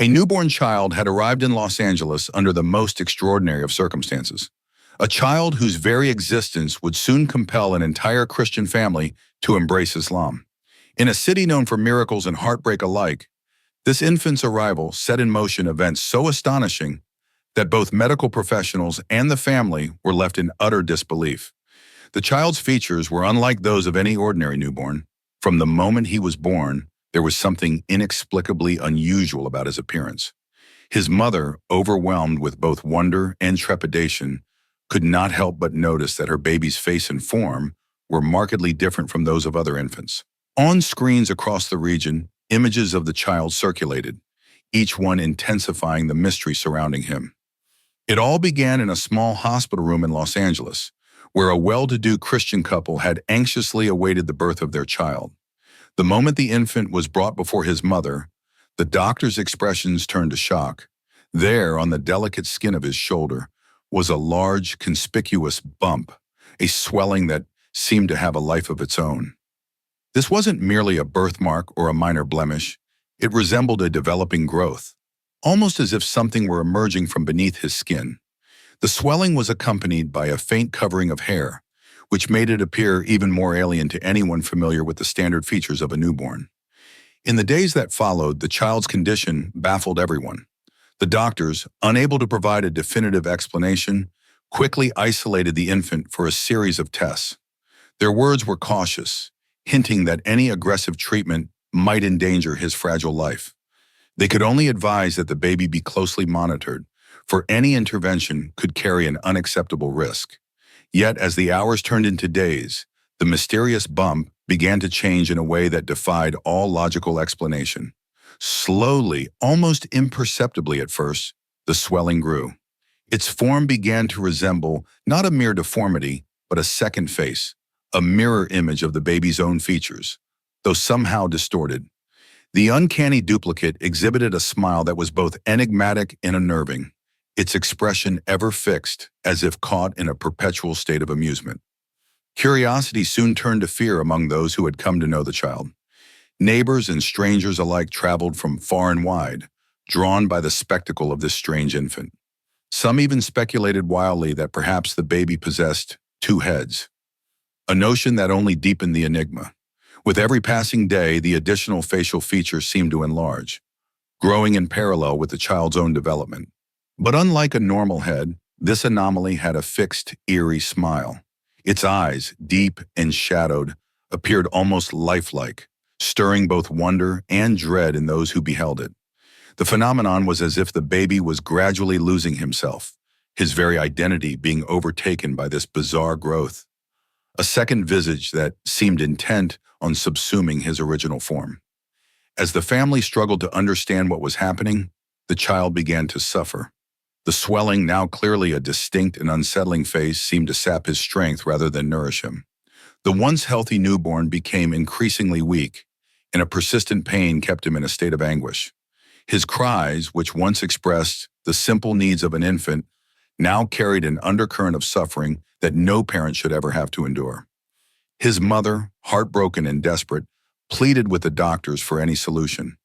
A newborn child had arrived in Los Angeles under the most extraordinary of circumstances. A child whose very existence would soon compel an entire Christian family to embrace Islam. In a city known for miracles and heartbreak alike, this infant's arrival set in motion events so astonishing that both medical professionals and the family were left in utter disbelief. The child's features were unlike those of any ordinary newborn. From the moment he was born, there was something inexplicably unusual about his appearance. His mother, overwhelmed with both wonder and trepidation, could not help but notice that her baby's face and form were markedly different from those of other infants. On screens across the region, images of the child circulated, each one intensifying the mystery surrounding him. It all began in a small hospital room in Los Angeles, where a well-to-do Christian couple had anxiously awaited the birth of their child. The moment the infant was brought before his mother, the doctor's expressions turned to shock. There, on the delicate skin of his shoulder, was a large, conspicuous bump, a swelling that seemed to have a life of its own. This wasn't merely a birthmark or a minor blemish. It resembled a developing growth, almost as if something were emerging from beneath his skin. The swelling was accompanied by a faint covering of hair, which made it appear even more alien to anyone familiar with the standard features of a newborn. In the days that followed, the child's condition baffled everyone. The doctors, unable to provide a definitive explanation, quickly isolated the infant for a series of tests. Their words were cautious, hinting that any aggressive treatment might endanger his fragile life. They could only advise that the baby be closely monitored, for any intervention could carry an unacceptable risk. Yet, as the hours turned into days, the mysterious bump began to change in a way that defied all logical explanation. Slowly, almost imperceptibly at first, the swelling grew. Its form began to resemble not a mere deformity, but a second face, a mirror image of the baby's own features, though somehow distorted. The uncanny duplicate exhibited a smile that was both enigmatic and unnerving, its expression ever fixed, as if caught in a perpetual state of amusement. Curiosity soon turned to fear among those who had come to know the child. Neighbors and strangers alike traveled from far and wide, drawn by the spectacle of this strange infant. Some even speculated wildly that perhaps the baby possessed two heads, a notion that only deepened the enigma. With every passing day, the additional facial features seemed to enlarge, growing in parallel with the child's own development. But unlike a normal head, this anomaly had a fixed, eerie smile. Its eyes, deep and shadowed, appeared almost lifelike, stirring both wonder and dread in those who beheld it. The phenomenon was as if the baby was gradually losing himself, his very identity being overtaken by this bizarre growth. A second visage that seemed intent on subsuming his original form. As the family struggled to understand what was happening, the child began to suffer. The swelling, now clearly a distinct and unsettling face, seemed to sap his strength rather than nourish him. The once healthy newborn became increasingly weak, and a persistent pain kept him in a state of anguish. His cries, which once expressed the simple needs of an infant, now carried an undercurrent of suffering that no parent should ever have to endure. His mother, heartbroken and desperate, pleaded with the doctors for any solution.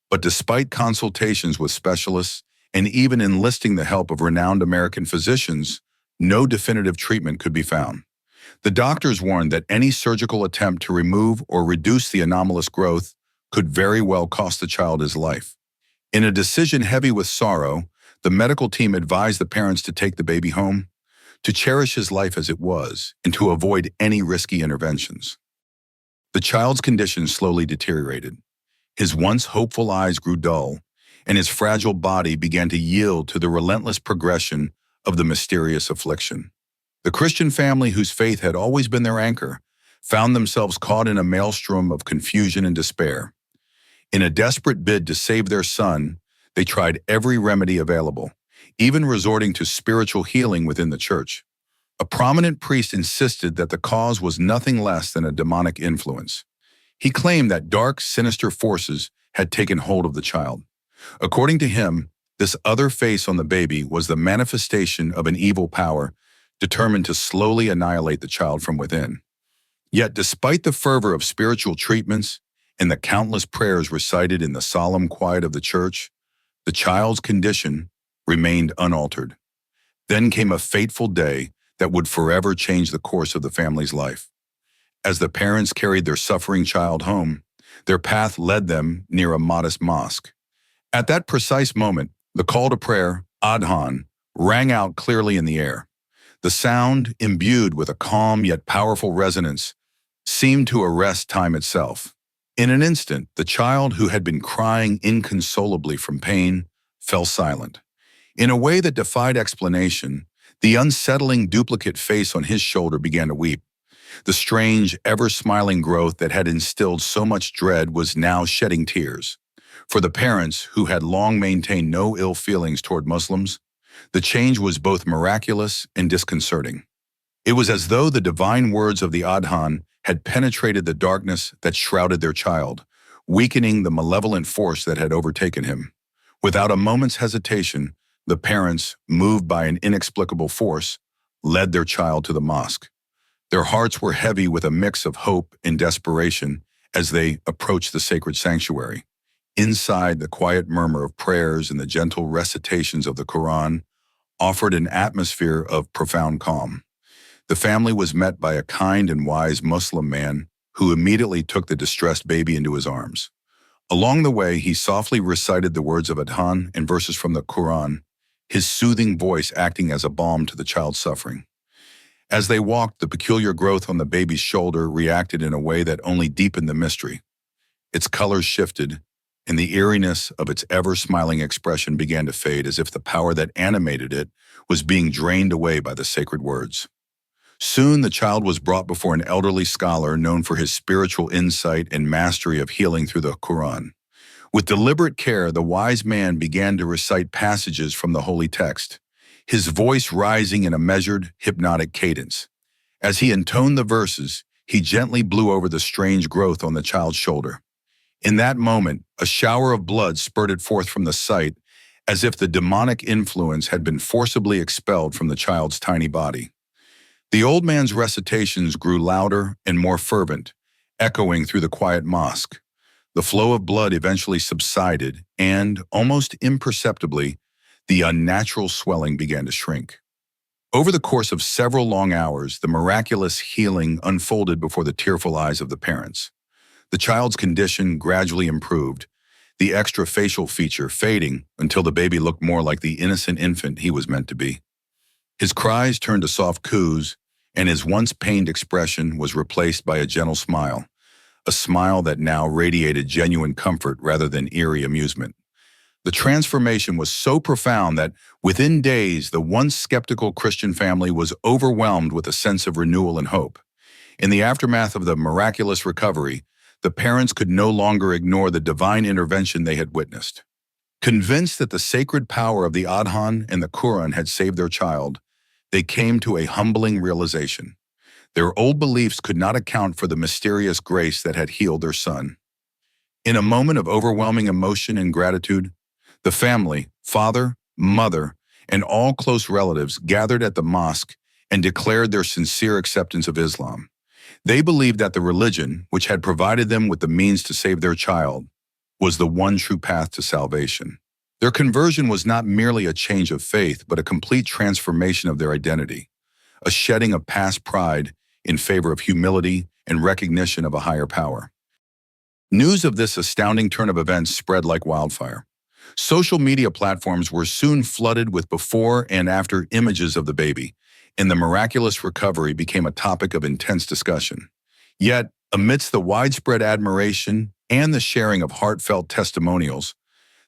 But despite consultations with specialists, and even enlisting the help of renowned American physicians, no definitive treatment could be found. The doctors warned that any surgical attempt to remove or reduce the anomalous growth could very well cost the child his life. In a decision heavy with sorrow, the medical team advised the parents to take the baby home, to cherish his life as it was, and to avoid any risky interventions. The child's condition slowly deteriorated. His once hopeful eyes grew dull, and his fragile body began to yield to the relentless progression of the mysterious affliction. The Christian family, whose faith had always been their anchor, found themselves caught in a maelstrom of confusion and despair. In a desperate bid to save their son, they tried every remedy available, even resorting to spiritual healing within the church. A prominent priest insisted that the cause was nothing less than a demonic influence. He claimed that dark, sinister forces had taken hold of the child. According to him, this other face on the baby was the manifestation of an evil power determined to slowly annihilate the child from within. Yet, despite the fervor of spiritual treatments and the countless prayers recited in the solemn quiet of the church, The child's condition remained unaltered. Then came a fateful day that would forever change the course of the family's life. As the parents carried their suffering child home, their path led them near a modest mosque. At that precise moment, the call to prayer, Adhan, rang out clearly in the air. The sound, imbued with a calm yet powerful resonance, seemed to arrest time itself. In an instant, the child who had been crying inconsolably from pain fell silent. In a way that defied explanation, the unsettling duplicate face on his shoulder began to weep. The strange, ever-smiling growth that had instilled so much dread was now shedding tears. For the parents, who had long maintained no ill feelings toward Muslims, the change was both miraculous and disconcerting. It was as though the divine words of the Adhan had penetrated the darkness that shrouded their child, weakening the malevolent force that had overtaken him. Without a moment's hesitation, the parents, moved by an inexplicable force, led their child to the mosque. Their hearts were heavy with a mix of hope and desperation as they approached the sacred sanctuary. Inside, the quiet murmur of prayers and the gentle recitations of the Quran offered an atmosphere of profound calm. The family was met by a kind and wise Muslim man who immediately took the distressed baby into his arms. Along the way, he softly recited the words of Adhan and verses from the Quran, his soothing voice acting as a balm to the child's suffering. As they walked, the peculiar growth on the baby's shoulder reacted in a way that only deepened the mystery. Its colors shifted, and the eeriness of its ever-smiling expression began to fade as if the power that animated it was being drained away by the sacred words. Soon the child was brought before an elderly scholar known for his spiritual insight and mastery of healing through the Quran. With deliberate care, the wise man began to recite passages from the holy text, his voice rising in a measured, hypnotic cadence. As he intoned the verses, he gently blew over the strange growth on the child's shoulder. In that moment, a shower of blood spurted forth from the site, as if the demonic influence had been forcibly expelled from the child's tiny body. The old man's recitations grew louder and more fervent, echoing through the quiet mosque. The flow of blood eventually subsided, and, almost imperceptibly, the unnatural swelling began to shrink. Over the course of several long hours, the miraculous healing unfolded before the tearful eyes of the parents. The child's condition gradually improved, the extrafacial feature fading until the baby looked more like the innocent infant he was meant to be. His cries turned to soft coos, and his once pained expression was replaced by a gentle smile, a smile that now radiated genuine comfort rather than eerie amusement. The transformation was so profound that within days, the once skeptical Christian family was overwhelmed with a sense of renewal and hope. In the aftermath of the miraculous recovery, the parents could no longer ignore the divine intervention they had witnessed. Convinced that the sacred power of the Adhan and the Quran had saved their child, they came to a humbling realization. Their old beliefs could not account for the mysterious grace that had healed their son. In a moment of overwhelming emotion and gratitude, the family, father, mother, and all close relatives gathered at the mosque and declared their sincere acceptance of Islam. They believed that the religion, which had provided them with the means to save their child, was the one true path to salvation. Their conversion was not merely a change of faith, but a complete transformation of their identity, a shedding of past pride in favor of humility and recognition of a higher power. News of this astounding turn of events spread like wildfire. Social media platforms were soon flooded with before and after images of the baby, and the miraculous recovery became a topic of intense discussion. Yet, amidst the widespread admiration and the sharing of heartfelt testimonials,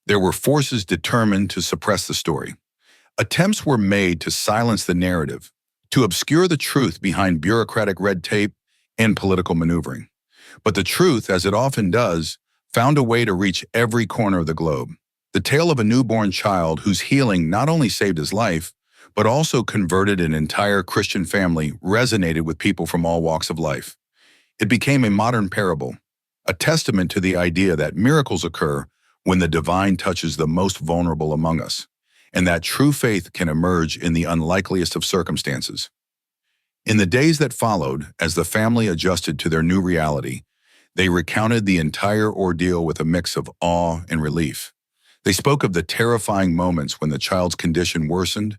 there were forces determined to suppress the story. Attempts were made to silence the narrative, to obscure the truth behind bureaucratic red tape and political maneuvering. But the truth, as it often does, found a way to reach every corner of the globe. The tale of a newborn child whose healing not only saved his life, but also converted an entire Christian family resonated with people from all walks of life. It became a modern parable, a testament to the idea that miracles occur when the divine touches the most vulnerable among us, and that true faith can emerge in the unlikeliest of circumstances. In the days that followed, as the family adjusted to their new reality, they recounted the entire ordeal with a mix of awe and relief. They spoke of the terrifying moments when the child's condition worsened,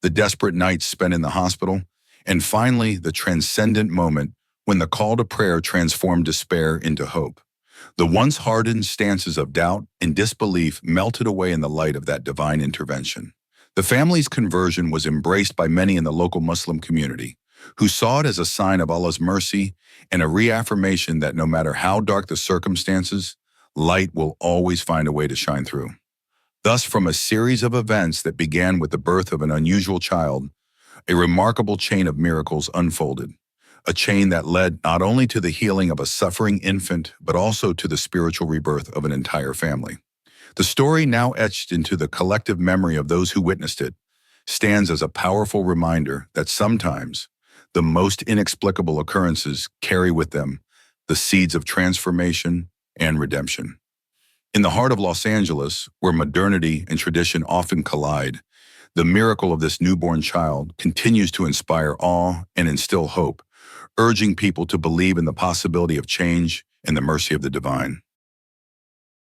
the desperate nights spent in the hospital, and finally, the transcendent moment when the call to prayer transformed despair into hope. The once hardened stances of doubt and disbelief melted away in the light of that divine intervention. The family's conversion was embraced by many in the local Muslim community, who saw it as a sign of Allah's mercy and a reaffirmation that no matter how dark the circumstances, light will always find a way to shine through. Thus, from a series of events that began with the birth of an unusual child, a remarkable chain of miracles unfolded, a chain that led not only to the healing of a suffering infant, but also to the spiritual rebirth of an entire family. The story, now etched into the collective memory of those who witnessed it, stands as a powerful reminder that sometimes the most inexplicable occurrences carry with them the seeds of transformation and redemption. In the heart of Los Angeles, where modernity and tradition often collide, the miracle of this newborn child continues to inspire awe and instill hope, urging people to believe in the possibility of change and the mercy of the divine.